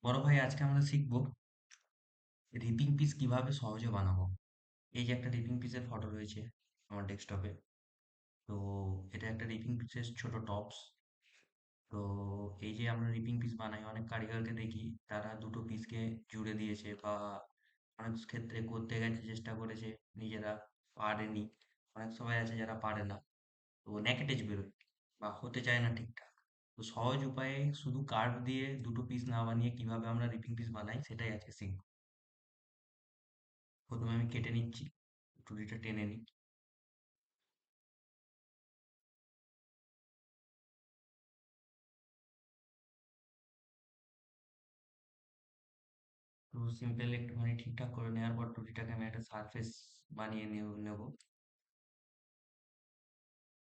বড় ভাই, আজকে আমরা শিখবো রিপিং পিস কিভাবে সহজে বানাবো। এই যে একটা রিপিং পিসের ফটো রয়েছে আমার ডেস্কটপে। তো এটা একটা রিপিং পিসের ছোট টপস। তো এই যে আমরা রিপিং পিস বানাই, অনেক কারিগরকে দেখি তারা দুটো পিসকে জুড়ে দিয়েছে বা অনেক ক্ষেত্রে করতে গেছে, চেষ্টা করেছে, নিজেরা পারেনি। অনেক সবাই আছে যারা পারে না, তো ন্যাকেটেজ বেরোয় বা হতে চায় না ঠিকঠাক। তো সহজ উপায়ে শুধু কার্ভ দিয়ে দুটো পিস না বানিয়ে কিভাবে আমরা রিপিং পিস বানাই সেটাই আজকে শিখবো। প্রথমে আমি কেটে নিচ্ছি, ছুরিটা টেনে নিই। তো সিম্পল একটুখানি ঠিকঠাক করে নেওয়ার পর টুটিটাকে আমি একটা সারফেস বানিয়ে নেব।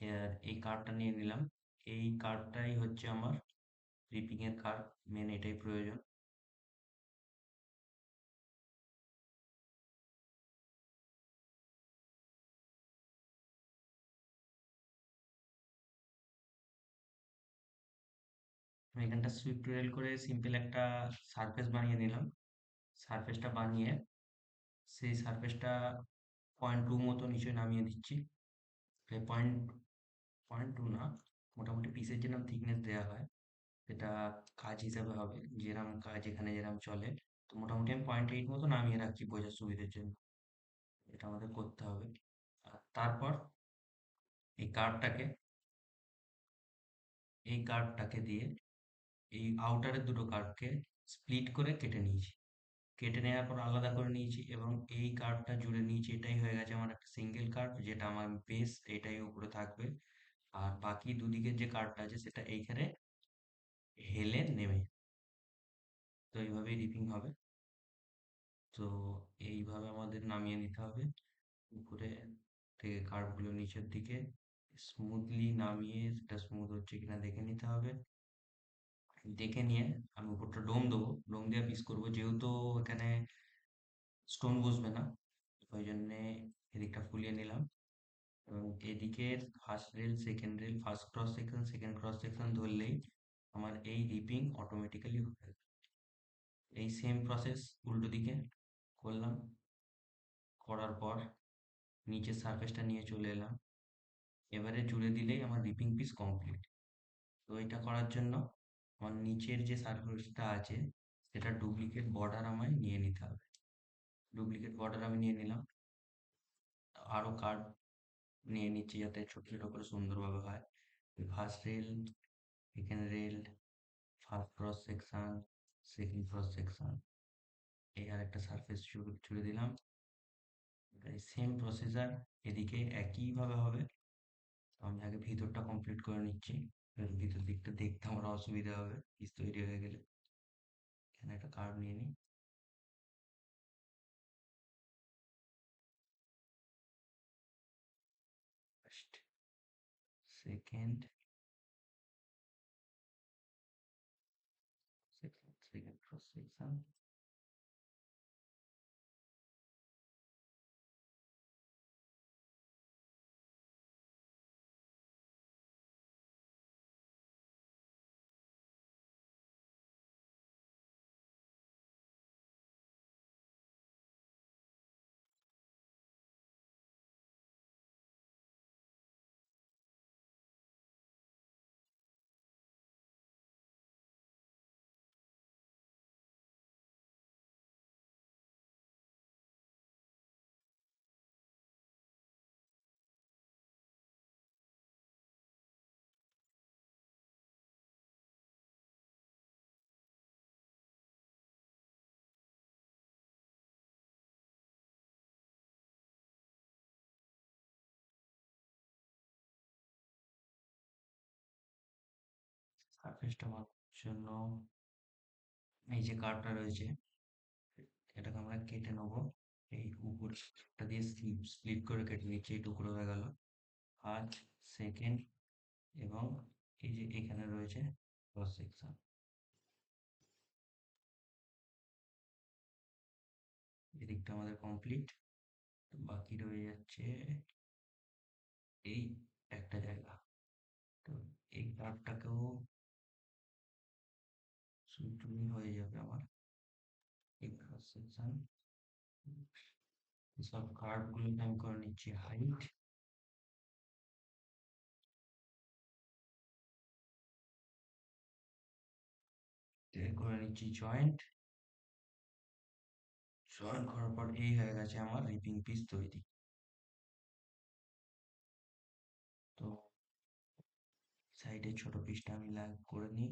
এর এই কার্ভটা নিয়ে নিলাম। এই কার্ভটাই হচ্ছে আমার রিপিং এর কার্ভ, মেন এটাই প্রয়োজন। আমি এখানটা সুইপ টোয়েল করে সিম্পল একটা সারফেস বানিয়ে নিলাম। সারফেসটা বানিয়ে সেই সারফেসটা 0.2 মতো নিচে নামিয়ে দিচ্ছি। পয়েন্ট 0.2 না, মোটামুটি পিসের যেরকম থিকনেস দেওয়া হয় সেটা কাজ হিসাবে হবে, যেরকম কাজ এখানে যেরকম চলে। তো মোটামুটি আমি 0.8 মতো নামিয়ে রাখছি বোঝার সুবিধের জন্য। এটা আমাদের করতে হবে। আর তারপর এই কার্ভটাকে এই কার্ভটাকে দিয়ে এই আউটারের দুটো কার্ভকে স্প্লিট করে কেটে নিয়েছি। কেটে নেওয়ার পর আলাদা করে নিয়েছি এবং এই কার্ভটা জুড়ে নিয়েছি। এটাই হয়ে গেছে আমার একটা সিঙ্গেল কার্ভ, যেটা আমার বেস, এটাই উপরে থাকবে। আর বাকি দুদিকের যে কার্ভটা আছে সেটা এইখানে হেলে নেবে। তো এইভাবেই রিপিং হবে। তো এইভাবে আমাদের নামিয়ে নিতে হবে। উপরে থেকে কার্ভগুলো নিচের দিকে স্মুথলি নামিয়ে সেটা স্মুথ হচ্ছে কিনা দেখে নিতে হবে। দেখে নিয়ে আমি উপরটা ডোম দেবো, ডোম দিয়ে পিস করবো, যেহেতু এখানে স্টোন বসবে না। ওই জন্যে এদিকটা ফুলিয়ে নিলাম এবং এদিকের first rail, second rail, first cross section, second cross section ধরলেই আমার এই রিপিং অটোমেটিক্যালি হয়ে যাবে। এই সেম প্রসেস উল্টো দিকে করলাম। করার পর নিচের সারফেসটা নিয়ে চলে এলাম। এবারে জুড়ে দিলেই আমার রিপিং পিস কমপ্লিট। তো এটা করার জন্য আমার নিচের যে সারফেসটা আছে সেটা ডুপ্লিকেট বর্ডার আমায় নিয়ে নিতে হবে। ডুপ্লিকেট বর্ডার আমি নিয়ে নিলাম। আরো কার্ভ নিয়ে নিচ্ছি যাতে ছোট ছোট করে সুন্দরভাবে হয়। First rail, second rail, first cross section, second cross section, এই আর একটা সারফেস জুড়ে দিলাম। সেম প্রসিজার এদিকে একইভাবে হবে। তো আমি আগে ভিতরটা কমপ্লিট করে নিচ্ছি, কারণ ভিতর দিকটা দেখতে আমার অসুবিধা হবে পিস তৈরি হয়ে গেলে। এখানে একটা কার্ভ নিয়ে নিই। First, second section, second cross section. সারফেসটা মাপার জন্য এই যে কার্ভটা রয়েছে এটাকে আমরা কেটে নেবো। এই উপরটা দিয়ে স্প্লিট করে কেটে নিচ্ছি, এই টুকরো হয়ে গেল। ফার্স্ট, সেকেন্ড এবং এই যে এখানে রয়েছে ক্রস সেকশন। এদিকটা আমাদের কমপ্লিট। বাকি রয়ে যাচ্ছে এই একটা জায়গা। তো এই কার্ভটাকেও সুইট হয়ে যাবে। যাবে আমার এই সেকশন। সব কার্ভগুলোকে আমি করে নিচ্ছি হাইট, করে নিচ্ছি জয়েন্ট। জয়েন্ট করার পর এই হয়ে গেছে আমার রিপিং পিস তৈরি। তো সাইডে ছোট পিসটা আমি করে নিই।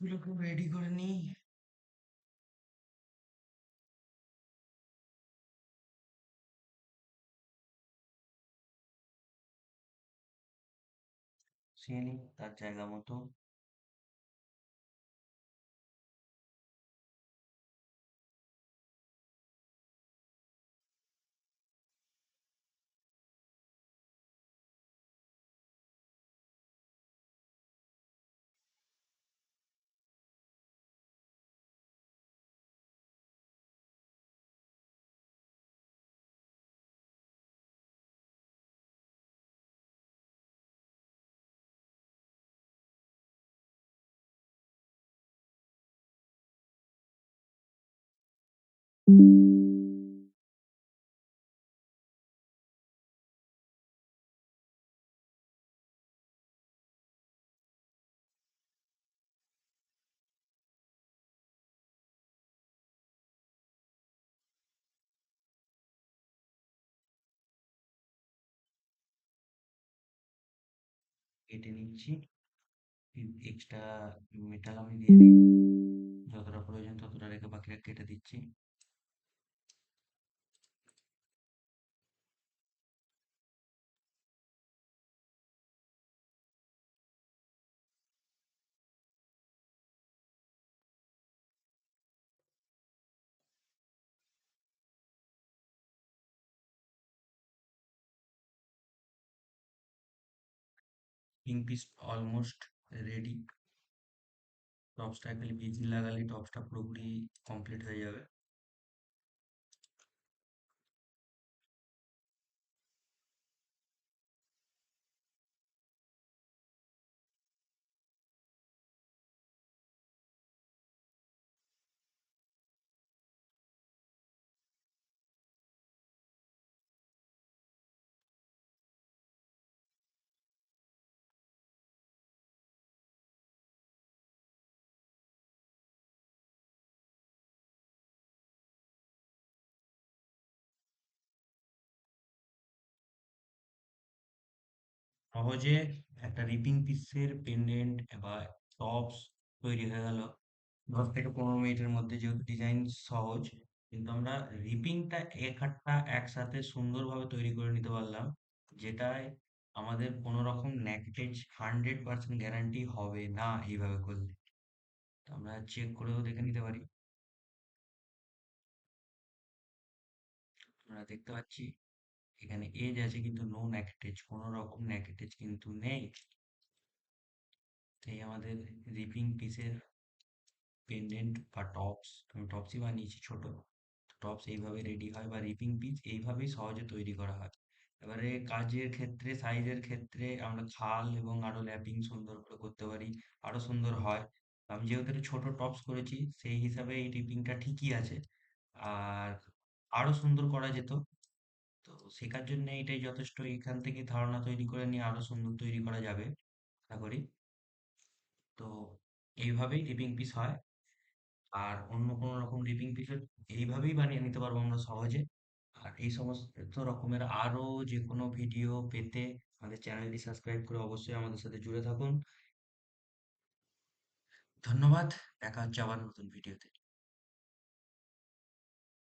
এগুলোকে রেডি করে নিই। সে নিই তার জায়গা মতো। কেটে নিচ্ছি। এক্সট্রা মেটাল আমি দিয়ে দিই, যতটা প্রয়োজন ততটা রেখে বাকিটা কেটে দিচ্ছি। পিং পিস অলমোস্ট রেডি। টপসটা খালি ভিজিং লাগালে টপসটা পুরোপুরি কমপ্লিট হয়ে যাবে। সহজে একটা রিপিং পিসের পেন্ডেন্ট বা টপস তৈরি হয়ে গেল 10 থেকে 15 মিনিটের মধ্যে। যেহেতু ডিজাইন সহজ, কিন্তু আমরা রিপিংটা একটা একসাথে সুন্দরভাবে তৈরি করে নিতে পারলাম, যেটায় আমাদের কোনো রকম ন্যাকডেজ 100% গ্যারান্টি হবে না এইভাবে করলে। তো আমরা চেক করেও দেখে নিতে পারি। আমরা দেখতে পাচ্ছি এখানে এজ আছে কিন্তু নো ন্যাকডেজ, কোনো রকম ন্যাকডেজ কিন্তু নেই। এই আমাদের রিপিং পিসের পেন্ডেন্ট বা টপস, আমি টপসই বানিয়েছি ছোট। টপস এইভাবে রেডি হয় বা রিপিং পিস এইভাবেই সহজে তৈরি করা হয়। এবারে কাজের ক্ষেত্রে, সাইজের ক্ষেত্রে আমরা খাল এবং আরো ল্যাপিং সুন্দর করে করতে পারি, আরো সুন্দর হয়। আমি যেহেতু একটা ছোট টপস করেছি, সেই হিসাবে এই রিপিংটা ঠিকই আছে। আর আরো সুন্দর করা যেত। তো শেখার জন্য এটাই যথেষ্ট। এখান থেকে ধারণা তৈরি করে নিয়ে আরো সুন্দর তৈরি করা যাবে আশা করি। তো এইভাবেই রিপিং পিস হয়। আর অন্য কোনো রকম রিপিং পিসও এইভাবেই বানিয়ে নিতে পারবো আমরা সহজে। আর এই সমস্ত রকমের আরো যে কোনো ভিডিও পেতে আমাদের চ্যানেলটি সাবস্ক্রাইব করে অবশ্যই আমাদের সাথে জুড়ে থাকুন। ধন্যবাদ। দেখা হচ্ছে আবার নতুন ভিডিওতে।